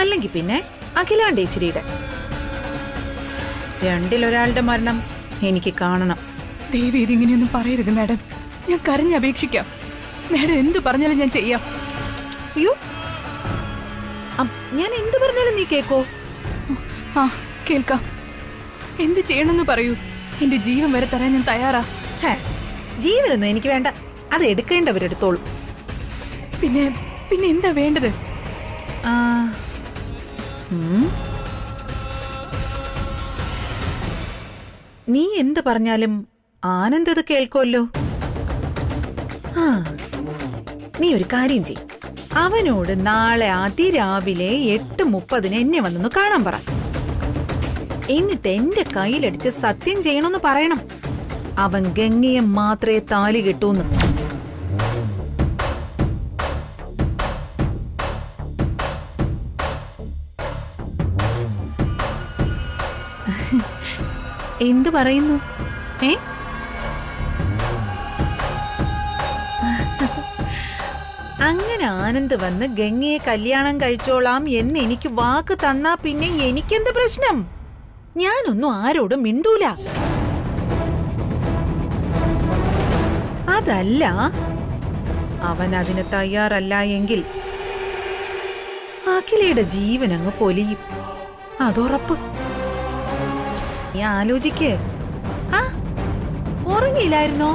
അല്ലെങ്കിൽ പിന്നെ അഖിലാണ്ടേശ്വരിയുടെ. രണ്ടിലൊരാളുടെ മരണം എനിക്ക് കാണണം. ദേവി ഇതിങ്ങനെയൊന്നും പറയരുത് മാഡം. ഞാൻ കരഞ്ഞപേക്ഷിക്കാം. മാഡം എന്ത് പറഞ്ഞാലും ഞാൻ ചെയ്യാം. അയ്യോ, ഞാൻ എന്ത് പറഞ്ഞാലും നീ കേക്കോ? ആ, കേൾക്കാം. എന്ത് ചെയ്യണമെന്ന് പറയൂ. എന്റെ ജീവൻ വരെ തരാൻ ഞാൻ തയ്യാറാ. ജീവനൊന്നും എനിക്ക് വേണ്ട, അത് എടുക്കേണ്ടവരെടുത്തോളൂ. പിന്നെ പിന്നെ എന്താ വേണ്ടത്? നീ എന്ത് പറഞ്ഞാലും ആനന്ദത് കേൾക്കുമല്ലോ. നീ ഒരു കാര്യം ചെയ്, അവനോട് നാളെ അതിരാവിലെ 8:30 എന്നെ വന്നൊന്ന് കാണാൻ പറ. എന്നിട്ട് എന്റെ കയ്യിലടിച്ച് സത്യം ചെയ്യണമെന്ന് പറയണം. അവൻ ഗംഗയെ മാത്രമേ താലി കെട്ടൂന്ന്. എന്തു പറയുന്നു? അങ്ങനെ ആനന്ദ് വന്ന് ഗംഗയെ കല്യാണം കഴിച്ചോളാം എന്ന് എനിക്ക് വാക്ക് തന്നാ പിന്നെ എനിക്കെന്ത് പ്രശ്നം? ഞാനൊന്നും ആരോടും മിണ്ടൂല. അതല്ല, അവൻ അതിന് തയ്യാറല്ല എങ്കിൽ അഖിലയുടെ ജീവൻ അങ്ങ് പൊലിയും, അതുറപ്പ്. നീ ആലോചിക്ക്. ഉറങ്ങിയില്ലായിരുന്നോ?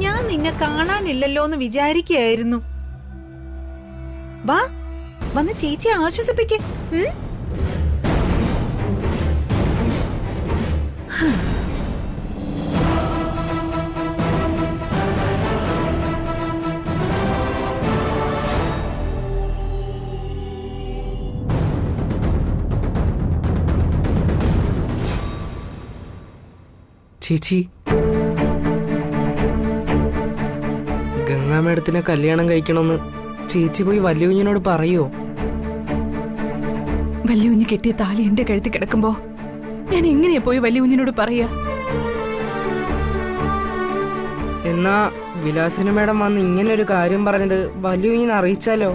ഞാൻ നിന്നെ കാണാനില്ലല്ലോ എന്ന് വിചാരിക്കുകയായിരുന്നു. വാ, വന്ന് ചേച്ചിയെ ആശ്വസിപ്പിക്കേ. ചേച്ചി, ഗംഗാ മേഡത്തിനെ കല്യാണം കഴിക്കണമെന്ന് ചേച്ചി പോയി വല്യുഞ്ഞിനോട് പറയോ? വല്യുഞ്ഞി കെട്ടിയ താലി എന്റെ കഴുത്തി കിടക്കുമ്പോ ഞാൻ എങ്ങനെയാ പോയി വല്യുഞ്ഞിനോട് പറയാ? എന്നാ വിലാസിനി മേഡം വന്ന് ഇങ്ങനെ ഒരു കാര്യം പറഞ്ഞത് വല്യുഞ്ഞിനെ അറിയിച്ചാലോ?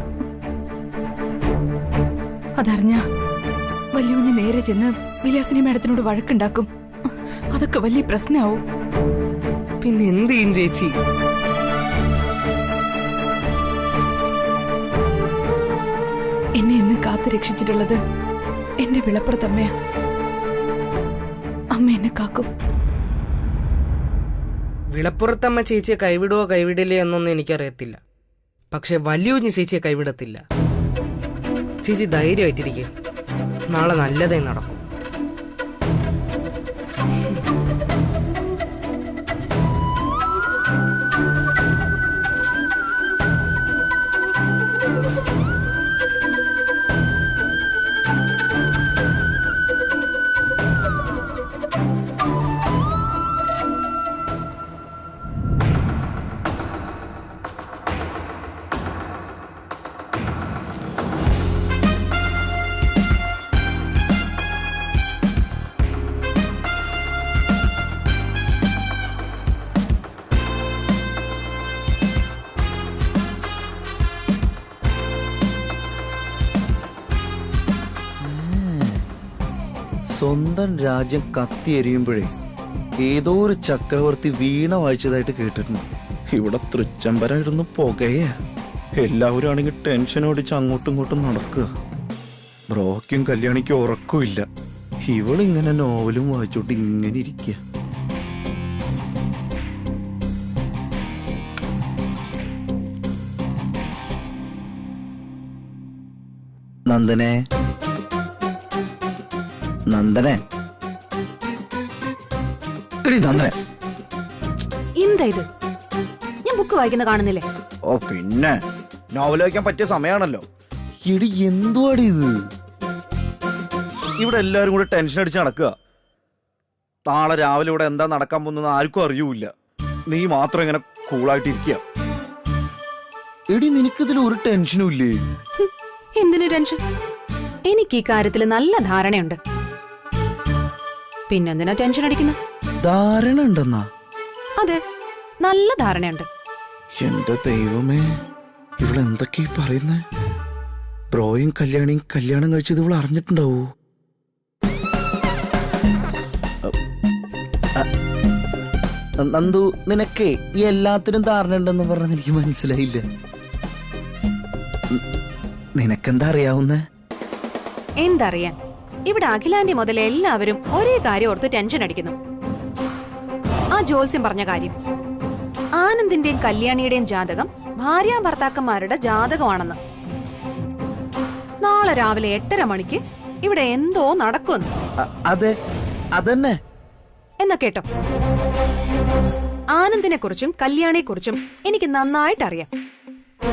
അതറിഞ്ഞ വല്യുഞ്ഞി നേരെ ചെന്ന് വിലാസിനി മേഡത്തിനോട് വഴക്കുണ്ടാക്കും. അതൊക്കെ വലിയ പ്രശ്നമാവും. പിന്നെ എന്ത് ചെയ്യും ചേച്ചി? എന്നെ ഇന്ന് കാത്തു രക്ഷിച്ചിട്ടുള്ളത് എന്റെ വിളപ്പുറത്തമ്മയാ. അമ്മ എന്നെ കാക്കും. വിളപ്പുറത്തമ്മ ചേച്ചിയെ കൈവിടുവോ കൈവിടില്ലേ എന്നൊന്നും എനിക്കറിയത്തില്ല. പക്ഷെ വല്യുഞ്ഞി ചേച്ചിയെ കൈവിടത്തില്ല. ചേച്ചി ധൈര്യമായിട്ടിരിക്കുക. നാളെ നല്ലതേ നടക്കും. സ്വന്തം രാജ്യം കത്തിയെരിയുമ്പോഴേ ഏതോ ഒരു ചക്രവർത്തി വീണ വായിച്ചതായിട്ട് കേട്ടിട്ടുണ്ട്. ഇവിടെ തൃച്ചംബരായിരുന്നു പുകയെ. എല്ലാവരും ആണെങ്കിൽ ടെൻഷൻ ഓടിച്ച് അങ്ങോട്ടും ഇങ്ങോട്ടും നടക്കുക. ബ്രോക്കും കല്യാണിക്കും ഉറക്കമില്ല. ഇവളിങ്ങനെ നോവലും വായിച്ചോട്ട് ഇങ്ങനെ ഇരിക്കുക. നന്ദനെ, നന്ദനെ, നന്ദനെ, എന്താ ഇത്? ഞാൻ ബുക്ക് വായിക്കുന്ന കാണുന്നില്ലേ? ഓ പിന്നെ, നോവൽ വായിക്കാൻ പറ്റിയ സമയമാണല്ലോ. ഇടി എന്തുവാടി ഇത്? ഇവിടെ എല്ലാരും കൂടെ ടെൻഷൻ അടിച്ച് നടക്കുക. നാളെ രാവിലെ ഇവിടെ എന്താ നടക്കാൻ പോകുന്നത് ആർക്കും അറിയൂല. നീ മാത്രം ഇങ്ങനെ കൂളായിട്ടിരിക്കുക. എടി, നിനക്കിതിൽ ഒരു ടെൻഷനും ഇല്ലേ? എന്തിനു ടെൻഷൻ? എനിക്ക് ഈ കാര്യത്തിൽ നല്ല ധാരണയുണ്ട്. പിന്നെന്തിനാ ടെൻഷൻ അടിക്കുന്നത്? ധാരണ ഉണ്ടെന്നാ? അതെ, നല്ല ധാരണയുണ്ട്. എന്റെ ദൈവമേ, ഇവളെന്തൊക്കെയാ പറയുന്നേ? ബ്രോയും കല്യാണിയും കല്യാണം കഴിച്ചത് ഇവൾ അറിഞ്ഞിട്ടുണ്ടാവോ? നന്ദു, നിനക്കേ ഈ എല്ലാത്തിനും ധാരണ ഉണ്ടെന്ന് പറഞ്ഞത് എനിക്ക് മനസ്സിലായില്ല. നിനക്കെന്താ അറിയാവുന്നേ? എന്തറിയാൻ, ഇവിടെ അഖിലാന്റി മുതൽ എല്ലാവരും ഒരേ കാര്യം ഓർത്ത് ടെൻഷൻ അടിക്കുന്നു. ആ ജോത്സ്യം പറഞ്ഞ കാര്യം, ആനന്ദിന്റെയും കല്യാണിയുടെയും ജാതകം ഭാര്യ ഭർത്താക്കന്മാരുടെ ജാതകമാണെന്ന്. നാളെ രാവിലെ 8:30 മണിക്ക് ഇവിടെ എന്തോ നടക്കുമെന്ന്. അതെ, അതന്നെ. എന്നാ കേട്ടോ, ആനന്ദിനെ കുറിച്ചും കല്യാണിയെ കുറിച്ചും എനിക്ക് നന്നായിട്ട് അറിയാം.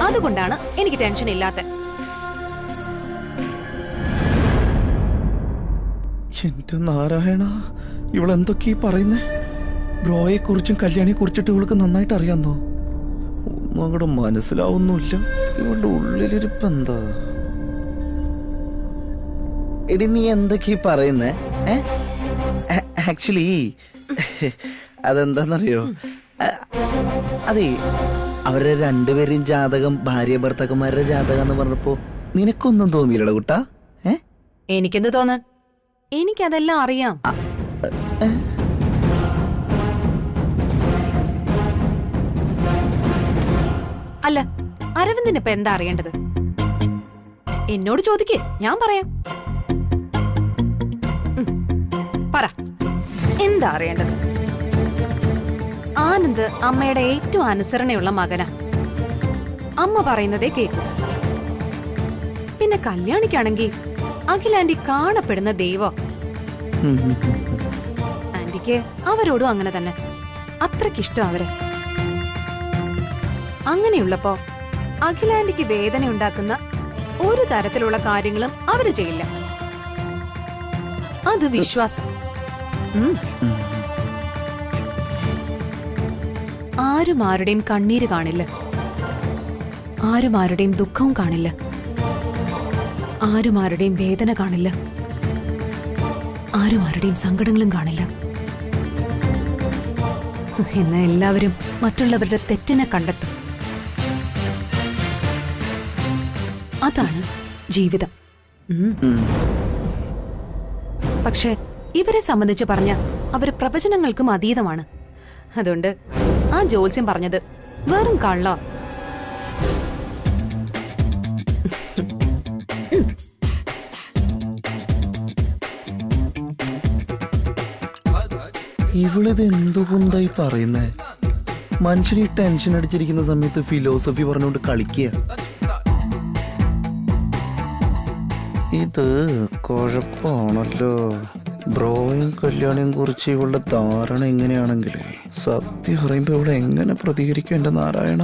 അതുകൊണ്ടാണ് എനിക്ക് ടെൻഷൻ ഇല്ലാത്ത. എന്റെ നാരായണ, ഇവളെന്തൊക്കെയാ പറയുന്നേ? ബ്രോയെ കുറിച്ചും കല്യാണിയെ കുറിച്ചിട്ട് ഇവൾക്ക് നന്നായിട്ട് അറിയാന്നോ? ഒന്നും അങ്ങോട്ട് മനസ്സിലാവുന്നില്ല. ഇവളുടെ ഉള്ളിലിരിപ്പ് എന്താ? എടി, നീ എന്തൊക്കെയാ പറയുന്നേ? ആക്ച്വലി അതെന്താന്നറിയോ? അതെ, അവരുടെ രണ്ടുപേരെയും ജാതകം ഭാര്യ ഭർത്താക്കന്മാരുടെ ജാതകം എന്ന് പറഞ്ഞപ്പോ നിനക്കൊന്നും തോന്നിയില്ലടാ കുട്ടാ? എനിക്കെന്ത് തോന്നാൻ? എനിക്കതെല്ലാം അറിയാം. അല്ല, അരവിന്ദിന് ഇപ്പൊ എന്താ അറിയേണ്ടത്? എന്നോട് ചോദിക്കേ, ഞാൻ പറയാം. പറ, എന്താ അറിയേണ്ടത്? ആനന്ദ് അമ്മയുടെ ഏറ്റവും അനുസരണയുള്ള മകനാ. അമ്മ പറയുന്നതേ കേൾക്കും. പിന്നെ കല്യാണിക്കാണെങ്കിൽ അഖിലാന്റി കാണപ്പെടുന്ന ദൈവം. ആന്റിക്ക് അവരോടും അങ്ങനെ തന്നെ, അത്രക്കിഷ്ടം അവരെ. അങ്ങനെയുള്ളപ്പോ അഖിലാന്റിക്ക് വേദന ഉണ്ടാക്കുന്ന ഒരു തരത്തിലുള്ള കാര്യങ്ങളും അവര് ചെയ്യില്ല. അത് വിശ്വാസം. ആരും ആരുടെയും കണ്ണീര് കാണില്ല, ആരും ആരുടെയും ദുഃഖവും കാണില്ല, ആരും ആരുടെയും വേദന കാണില്ല, ആരും ആരുടെയും സങ്കടങ്ങളും കാണില്ല. എന്നാൽ എല്ലാവരും മറ്റുള്ളവരുടെ തെറ്റിനെ കണ്ടെത്തും. അതാണ് ജീവിതം. പക്ഷെ ഇവരെ സംബന്ധിച്ച് പറഞ്ഞ അവര് പ്രവചനങ്ങൾക്കും അതീതമാണ്. അതുകൊണ്ട് ആ ജോത്സ്യം പറഞ്ഞത് വെറും കള്ള. ഇവളിത് എന്തുകൊണ്ടായി പറയുന്നേ? മനുഷ്യന് ഈ ടെൻഷൻ അടിച്ചിരിക്കുന്ന സമയത്ത് ഫിലോസഫി പറഞ്ഞുകൊണ്ട് കളിക്കുക. ഇത് കുഴപ്പമാണല്ലോ. ബ്രോയും കല്യാണിയും കുറിച്ച് ഇവളുടെ ധാരണ എങ്ങനെയാണെങ്കിൽ സത്യം പറയുമ്പോ ഇവിടെ എങ്ങനെ പ്രതികരിക്കും എന്റെ നാരായണ?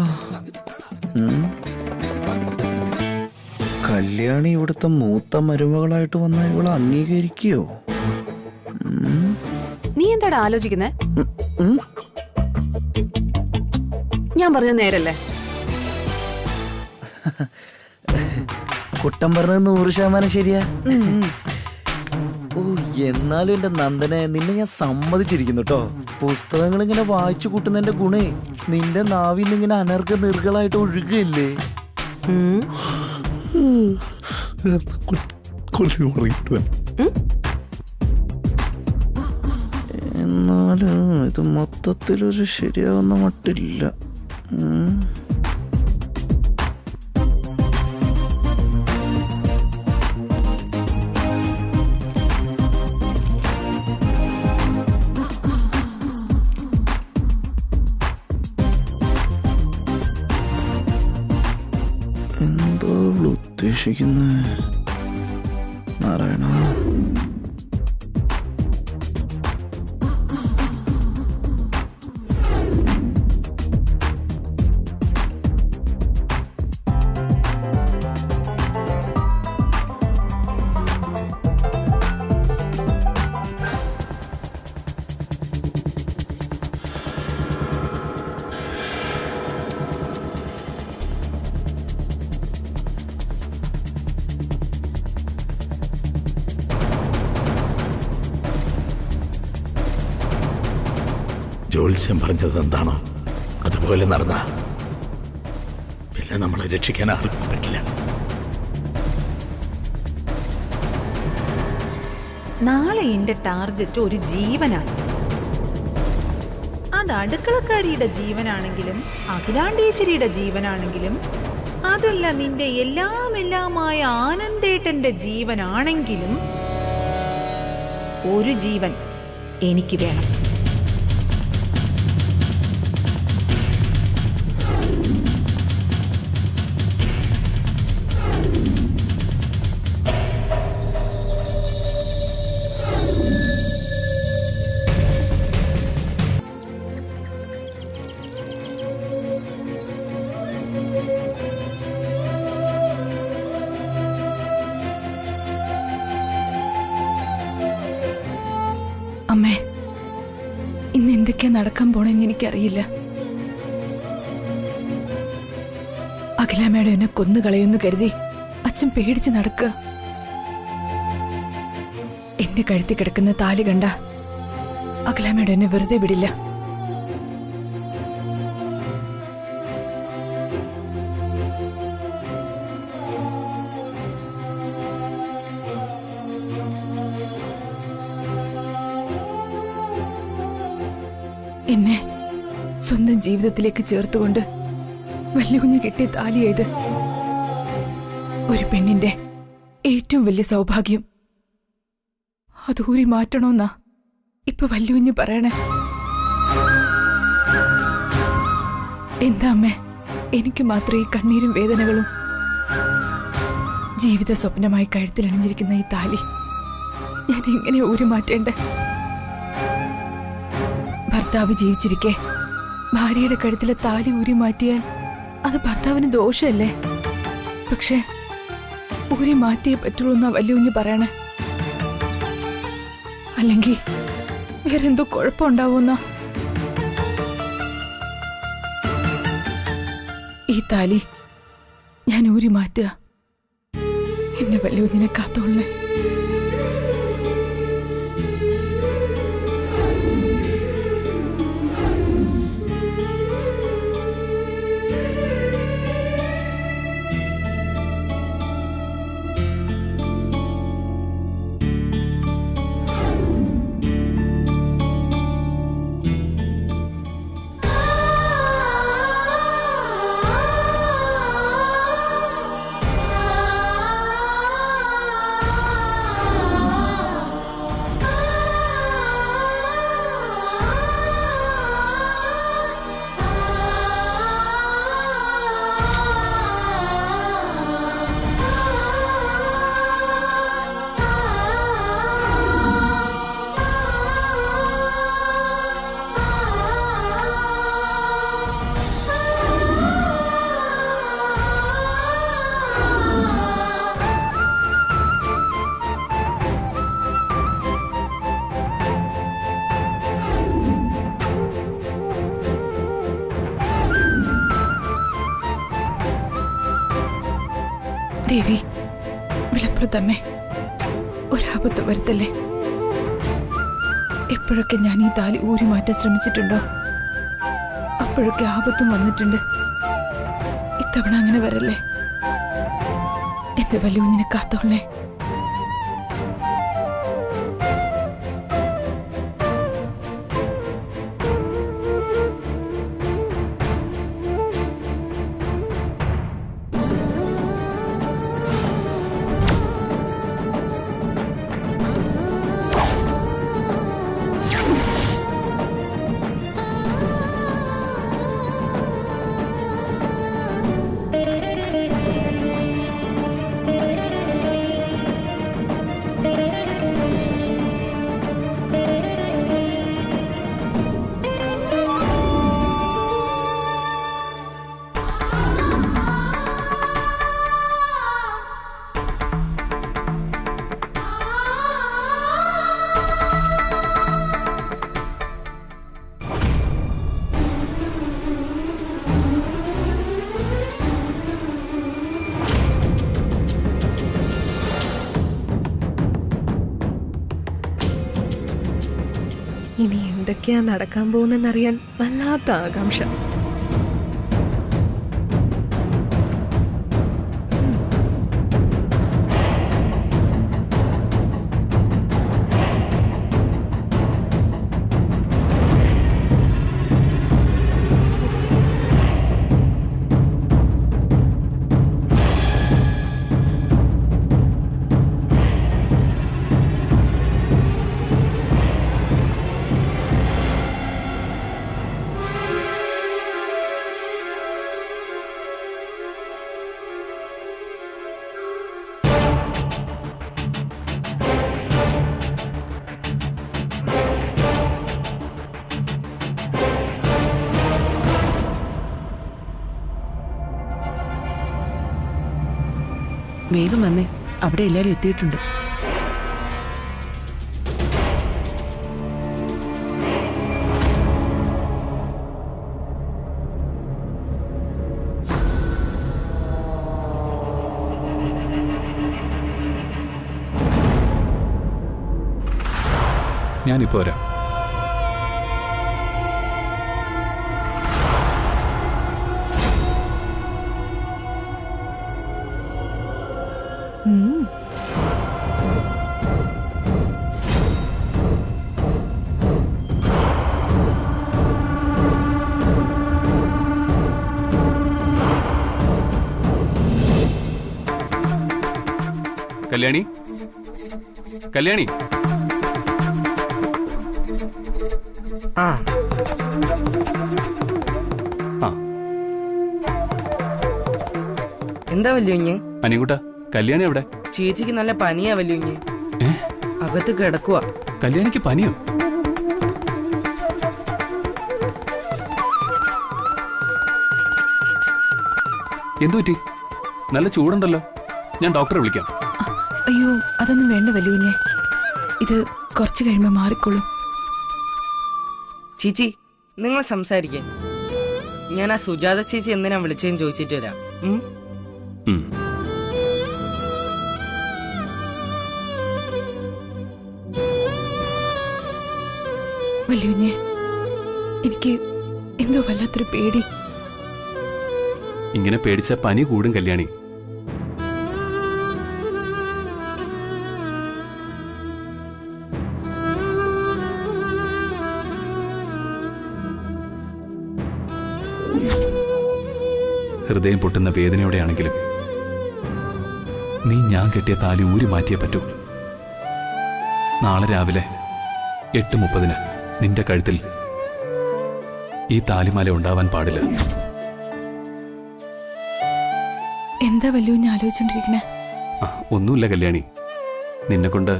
കല്യാണി ഇവിടുത്തെ മൂത്ത മരുമകളായിട്ട് വന്ന ഇവളെ അംഗീകരിക്കോ? നീ എന്താടാ ആലോചിക്കുന്നേ? ഞാൻ പറഞ്ഞ നേരല്ലേ? കുട്ടം പറഞ്ഞത് 100% ശരിയാ. ഓ, എന്നാലും എന്റെ നന്ദനെ, നിന്നെ ഞാൻ സമ്മതിച്ചിരിക്കുന്നു കേട്ടോ. പുസ്തകങ്ങൾ ഇങ്ങനെ വായിച്ചു കൂട്ടുന്നതിന്റെ ഗുണേ നിന്റെ നാവിൽ ഇങ്ങനെ അനർഘ നിർകളായിട്ട് ഒഴുകയില്ലേ? എന്നാലും ഇത് മൊത്തത്തിലൊരു ശരിയാവുന്ന മട്ടില്ല. എന്തോ ഉദ്ദേശിക്കുന്ന നാരായണ? ജോത്സ്യം പറഞ്ഞത് എന്താണോ അതുപോലെ നടന്ന പിന്നെ നമ്മളെ രക്ഷിക്കാൻ ആർക്കും പറ്റില്ല. നാളെ എന്റെ ടാർഗറ്റ് ഒരു ജീവനാണ്. അത് അടുക്കളക്കാരിയുടെ ജീവനാണെങ്കിലും അഖിലാണ്ടേശ്വരിയുടെ ജീവനാണെങ്കിലും അതല്ല നിന്റെ എല്ലാമായ ആനന്ദേട്ടന്റെ ജീവനാണെങ്കിലും ഒരു ജീവൻ എനിക്ക് വേണം. അമ്മേ, ഇന്ന് എന്തൊക്കെയാ നടക്കാൻ പോണെന്ന് എനിക്കറിയില്ല. അഖിലാമ്മയുടെ എന്നെ കൊന്നുകളയുന്നു കരുതി അച്ഛൻ പേടിച്ച് നടക്കുക. എന്റെ കഴുത്തി കിടക്കുന്ന താലി കണ്ട അഖിലാമ്മയുടെ എന്നെ വെറുതെ വിടില്ല. എന്നെ സ്വന്തം ജീവിതത്തിലേക്ക് ചേർത്തുകൊണ്ട് വല്ലുകുഞ്ഞ് കിട്ടിയ താലിയായത്. ഒരു പെണ്ണിന്റെ ഏറ്റവും വലിയ സൗഭാഗ്യം. അത് ഊരി മാറ്റണമെന്നാ ഇപ്പൊ വല്ലുകുഞ്ഞ് പറയണേ. എന്താ അമ്മേ, എനിക്ക് മാത്രം ഈ കണ്ണീരും വേദനകളും? ജീവിത സ്വപ്നമായി കഴുത്തിലണിഞ്ഞിരിക്കുന്ന ഈ താലി ഞാൻ എങ്ങനെ ഊരി മാറ്റേണ്ടേ? ഭർത്താവ് ജീവിച്ചിരിക്കെ ഭാര്യയുടെ കഴുത്തിലെ താലി ഊരി മാറ്റിയാൽ അത് ഭർത്താവിന് ദോഷമല്ലേ? പക്ഷെ ഊരി മാറ്റിയേ പറ്റുള്ളൂ എന്നാ വല്യുകുഞ്ഞ് പറയണേ. അല്ലെങ്കിൽ വേറെന്തോ കുഴപ്പമുണ്ടാവുന്ന? ഈ താലി ഞാൻ ഊരി മാറ്റുക. എന്നെ വല്യുകുഞ്ഞിനെ കാത്തോളേ. ദേവി, വിളപ്രദമേ, ഒരാപത്ത് വരുത്തല്ലേ. എപ്പോഴൊക്കെ ഞാൻ ഈ താലി ഊരി മാറ്റാൻ ശ്രമിച്ചിട്ടുണ്ടോ അപ്പോഴൊക്കെ ആപത്തും വന്നിട്ടുണ്ട്. ഇത്തവണ അങ്ങനെ വരല്ലേ. എന്റെ വല്യുകുഞ്ഞിനെ കാത്തോളേ. ഇനി എന്തൊക്കെയാ നടക്കാൻ പോകുന്നറിയാൻ വല്ലാത്ത ആകാംക്ഷ. വേഗം വന്നേ, അവിടെ എല്ലാരും എത്തിയിട്ടുണ്ട്. ഞാനിപ്പോ വരാം. കല്യാണി, കല്യാണി. ആ ആ എന്താ വല്യുഞ്ഞ്? അനികുട്ട, കല്യാണി എവിടെ? ചേച്ചിക്ക് നല്ല പനിയാ വല്യുഞ്ഞ്. ഏ, അകത്ത് കിടക്കുവാ. കല്യാണിക്ക് പനിയോ? എന്തു പറ്റി? നല്ല ചൂടുണ്ടല്ലോ. ഞാൻ ഡോക്ടറെ വിളിക്കാം. അയ്യോ, അതൊന്നും വേണ്ട വല്ലുവിനെ, ഇത് കുറച്ചു കഴിയുമ്പോ മാറിക്കോളും. ചേച്ചി, നിങ്ങൾ സംസാരിക്കേ. ഞാൻ ആ സുജാത ചേച്ചി എന്തിനാ വിളിച്ചതെന്ന് ചോദിച്ചിട്ട് വരാം. ഉം. വല്ലുവിനെ, എനിക്ക് എന്തോ വല്ലാത്തൊരു പേടി. ഇങ്ങനെ പേടിച്ച പനി കൂടും കല്യാണി. ഹൃദയം പൊട്ടുന്ന വേദനയോടെയാണെങ്കിലും നീ ഞാൻ കെട്ടിയ താലി ഊരി മാറ്റിയേ പറ്റൂ. നാളെ രാവിലെ 8:30 നിന്റെ കഴുത്തിൽ ഈ താലിമാല ഉണ്ടാവാൻ പാടില്ല. എന്താ വല്ലുവിനെ ആലോചിച്ചോണ്ടിരിക്കണേ? ഒന്നുമില്ല കല്യാണി, നിന്നെ കൊണ്ട്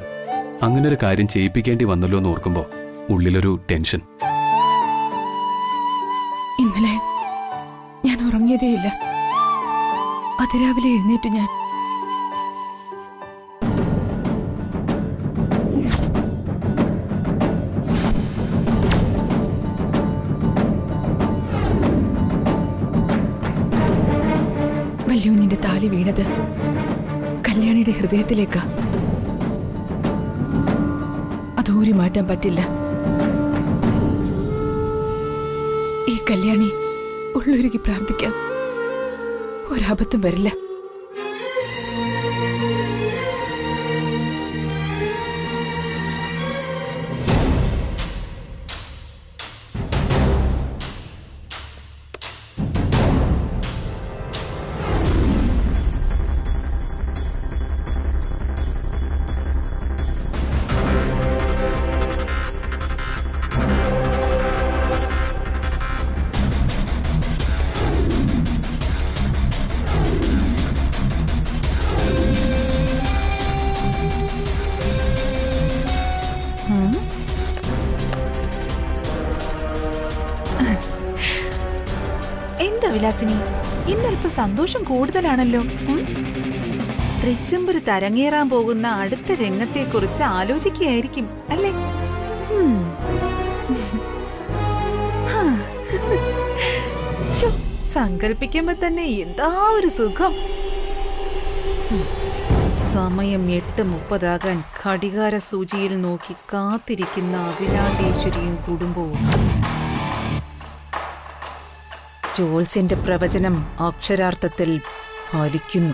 അങ്ങനൊരു കാര്യം ചെയ്യിപ്പിക്കേണ്ടി വന്നല്ലോ എന്ന് ഓർക്കുമ്പോ ഉള്ളിലൊരു ടെൻഷൻ. ഇന്നലെ ഞാൻ ഉറങ്ങിയതേയില്ല. അതിരാവിലെ എഴുന്നേറ്റു ഞാൻ. വല്യുവിന്റെ താലി വീണത് കല്യാണിയുടെ ഹൃദയത്തിലേക്കാ. അതൂരി മാറ്റാൻ പറ്റില്ല. ഈ കല്യാണി ഉള്ളൊരുക്കി പ്രാർത്ഥിക്കാം, ഒരബദ്ധം വരില്ല. എന്താ വിലാസിനി, ഇന്നൽപ്പം സന്തോഷം കൂടുതലാണല്ലോ. തൃച്ചംബരത്ത് അരങ്ങേറാൻ പോകുന്ന അടുത്ത രംഗത്തെക്കുറിച്ച് ആലോചിക്കുകയായിരിക്കും അല്ലേ? സങ്കൽപ്പിക്കുമ്പോ തന്നെ എന്താ ഒരു സുഖം. സമയം 8:30 ഘടികാര സൂചിയിൽ നോക്കി കാത്തിരിക്കുന്ന അഖിലാണ്ടേശ്വരിയും കുടുംബവും. ജോത്സ്യന്റെ പ്രവചനം അക്ഷരാർത്ഥത്തിൽ ഫലിക്കുന്നു.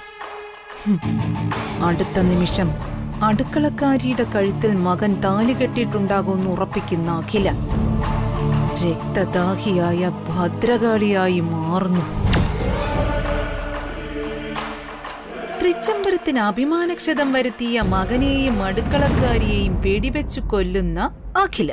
അടുത്ത നിമിഷം അടുക്കളക്കാരിയുടെ കഴുത്തിൽ മകൻ താലി കെട്ടിയിട്ടുണ്ടാകുമെന്ന് ഉറപ്പിക്കുന്ന അഖില രക്തദാഹിയായ ഭദ്രകാളിയായി മാറുന്നു. തൃച്ചംബരത്തിന് അഭിമാനക്ഷതം വരുത്തിയ മകനെയും അടുക്കളക്കാരിയെയും വെടിവെച്ചു കൊല്ലുന്ന അഖില.